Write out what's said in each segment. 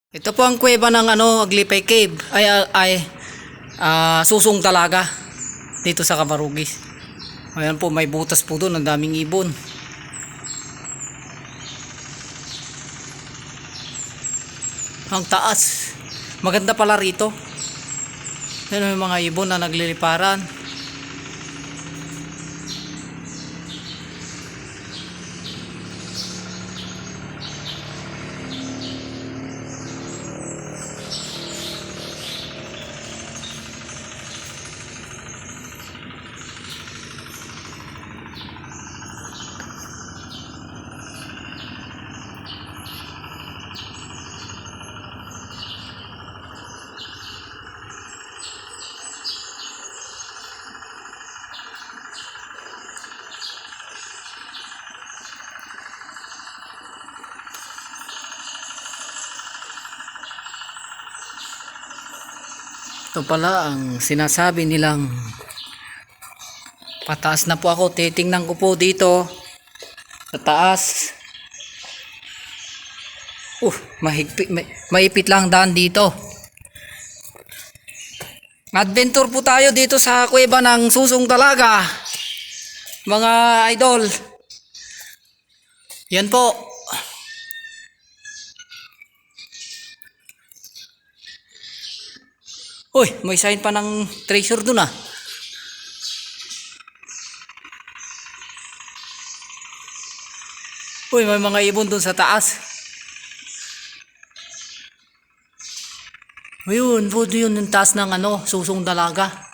Ito po ang kuweba ng Aglipay Cave. Susong Talaga dito sa Camarugis. Ayan po, may butas po doon, ang daming ibon. Ang taas. Maganda pala rito. Ayan, may mga ibon na nagliliparan. Ito pala ang sinasabi nilang pataas na po ako. Titingnan ko po dito sa taas. Maipit lang daan dito. Adventure po tayo dito sa kuweba ng Susong Talaga, mga idol. Yan po. Uy, may sign pa ng treasure dun ah. Uy, may mga ibon dun sa taas. Ayun, yun yung taas ng Susong Talaga.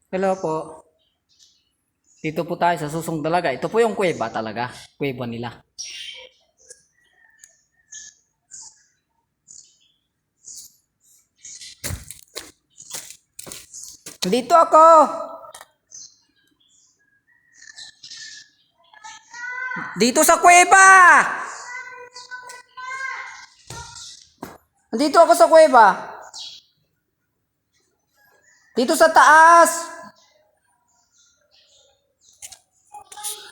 Hello po. Dito po tayo sa Susong Talaga. Ito po yung kuweba talaga. Kuweba nila. Dito ako. Dito sa kuweba. Dito ako sa kuweba. Dito sa taas.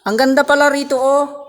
Ang ganda pala rito oh.